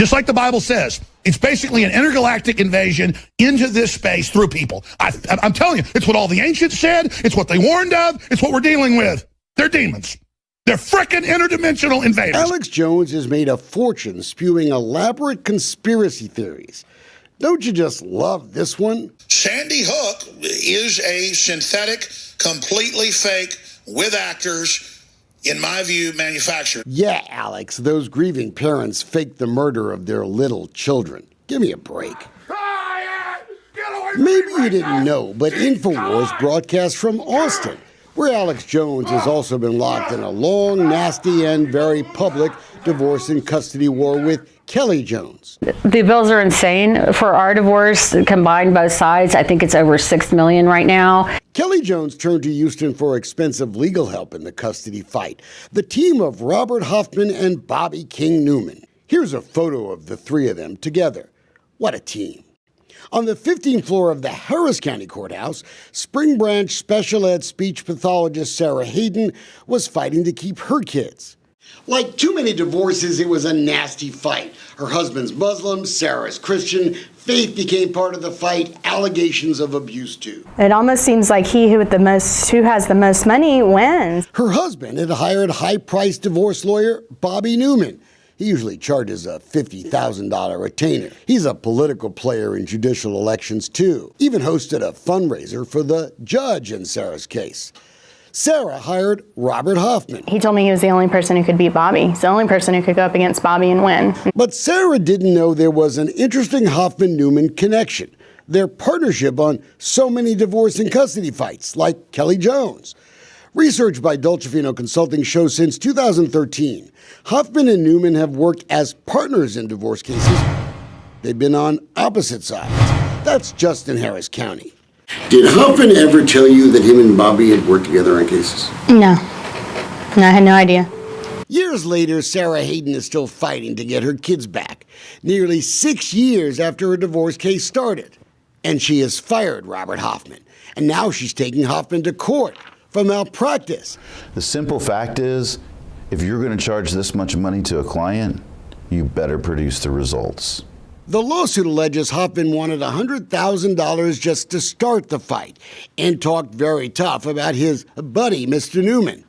Just like the Bible says, it's basically an intergalactic invasion into this space through people. I'm telling you, it's what all the ancients said. It's what they warned of. It's what we're dealing with. They're demons. They're frickin' interdimensional invaders. Alex Jones has made a fortune spewing elaborate conspiracy theories. Don't you just love this one? Sandy Hook is a synthetic, completely fake, with actors, in my view, manufactured. Yeah, Alex, those grieving parents faked the murder of their little children. Give me a break. Maybe you didn't know, but InfoWars broadcasts from Austin, where Alex Jones has also been locked in a long, nasty, and very public divorce and custody war with Kelly Jones. The bills are insane. For our divorce, combined both sides, I think it's over $6 million right now. Kelly Jones turned to Houston for expensive legal help in the custody fight. The team of Robert Hoffman and Bobby King Newman. Here's a photo of the three of them together. What a team. On the 15th floor of the Harris County Courthouse, Spring Branch special ed speech pathologist Sarah Hayden was fighting to keep her kids. Like too many divorces, it was a nasty fight. Her husband's Muslim, Sarah's Christian. Faith became part of the fight, allegations of abuse too. It almost seems like who has the most money wins. Her husband had hired high-priced divorce lawyer Bobby Newman. He usually charges a $50,000 retainer. He's a political player in judicial elections too. Even hosted a fundraiser for the judge in Sarah's case. Sarah hired Robert Hoffman. He told me he was the only person who could beat Bobby. He's the only person who could go up against Bobby and win. But Sarah didn't know there was an interesting Hoffman-Newman connection. Their partnership on so many divorce and custody fights, like Kelly Jones. Research by Dolcefino Consulting shows since 2013, Hoffman and Newman have worked as partners in divorce cases. They've been on opposite sides. That's just in Harris County. Did Hoffman ever tell you that him and Bobby had worked together on cases? No, I had no idea. Years later, Sarah Hayden is still fighting to get her kids back, nearly 6 years after her divorce case started. And she has fired Robert Hoffman. And now she's taking Hoffman to court for malpractice. The simple fact is, if you're going to charge this much money to a client, you better produce the results. The lawsuit alleges Hoffman wanted $100,000 just to start the fight and talked very tough about his buddy, Mr. Newman.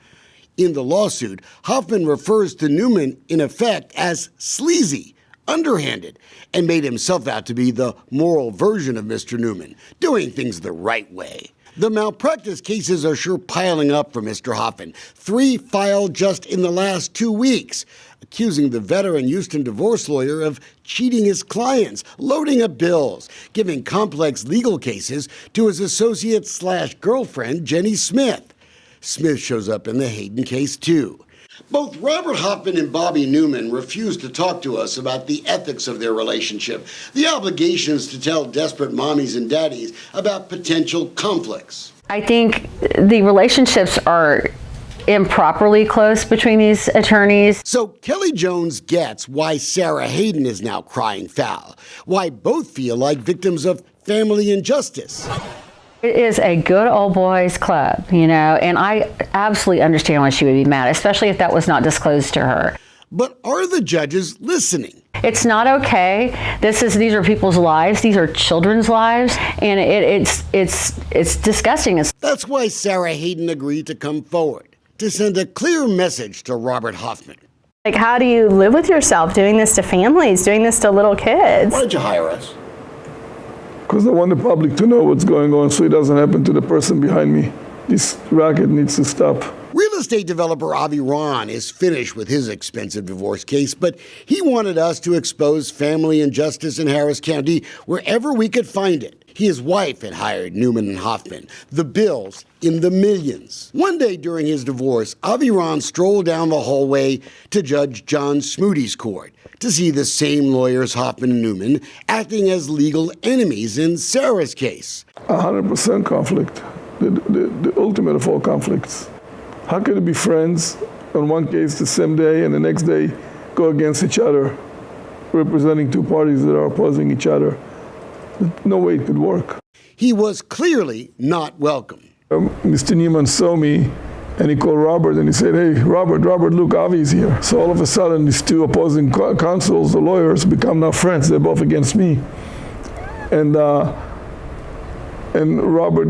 In the lawsuit, Hoffman refers to Newman, in effect, as sleazy, underhanded, and made himself out to be the moral version of Mr. Newman, doing things the right way. The malpractice cases are sure piling up for Mr. Hoffman. 3 filed just in the last 2 weeks, accusing the veteran Houston divorce lawyer of cheating his clients, loading up bills, giving complex legal cases to his associate/girlfriend, Jenny Smith. Smith shows up in the Hayden case, too. Both Robert Hoffman and Bobby Newman refused to talk to us about the ethics of their relationship, the obligations to tell desperate mommies and daddies about potential conflicts. I think the relationships are improperly close between these attorneys. So Kelly Jones gets why Sarah Hayden is now crying foul, why both feel like victims of family injustice. It is a good old boys club, and I absolutely understand why she would be mad, especially if that was not disclosed to her. But are the judges listening? It's not okay. These are people's lives. These are children's lives, and it's disgusting. That's why Sarah Hayden agreed to come forward to send a clear message to Robert Hoffman. Like, how do you live with yourself doing this to families, doing this to little kids? Why did you hire us? Because I want the public to know what's going on so it doesn't happen to the person behind me. This racket needs to stop. Real estate developer Avi Ron is finished with his expensive divorce case, but he wanted us to expose family injustice in Harris County wherever we could find it. His wife had hired Newman and Hoffman, the bills in the millions. One day during his divorce, Avi Ron strolled down the hallway to Judge John Schmude's court to see the same lawyers, Hoffman and Newman, acting as legal enemies in Sarah's case. 100% conflict, the ultimate of all conflicts. How could it be friends on one case the same day and the next day go against each other, representing two parties that are opposing each other? No way it could work. He was clearly not welcome. Mr. Newman saw me And he called Robert and he said, hey, Robert, look, Avi's here. So all of a sudden, these two opposing counsels, the lawyers, become now friends. They're both against me. And Robert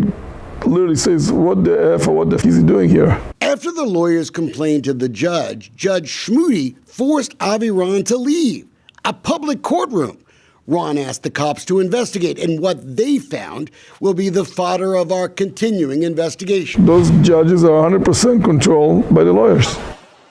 literally says, what the F or what the F is he doing here? After the lawyers complained to the judge, Judge Schmude forced Avi Ron to leave a public courtroom. Ron asked the cops to investigate, and what they found will be the fodder of our continuing investigation. Those judges are 100% controlled by the lawyers.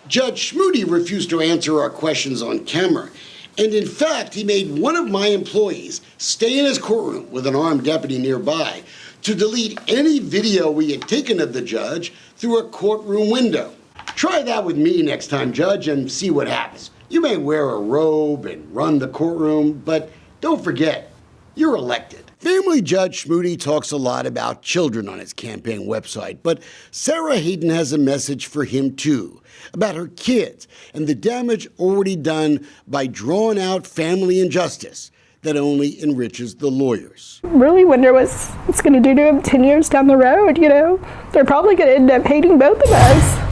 Judge Schmude refused to answer our questions on camera. And in fact, he made one of my employees stay in his courtroom with an armed deputy nearby to delete any video we had taken of the judge through a courtroom window. Try that with me next time, Judge, and see what happens. You may wear a robe and run the courtroom, but don't forget, you're elected. Family Judge Schmude talks a lot about children on his campaign website, but Sarah Hayden has a message for him too, about her kids and the damage already done by drawn-out family injustice that only enriches the lawyers. Really wonder what it's going to do to him 10 years down the road, you know? They're probably going to end up hating both of us.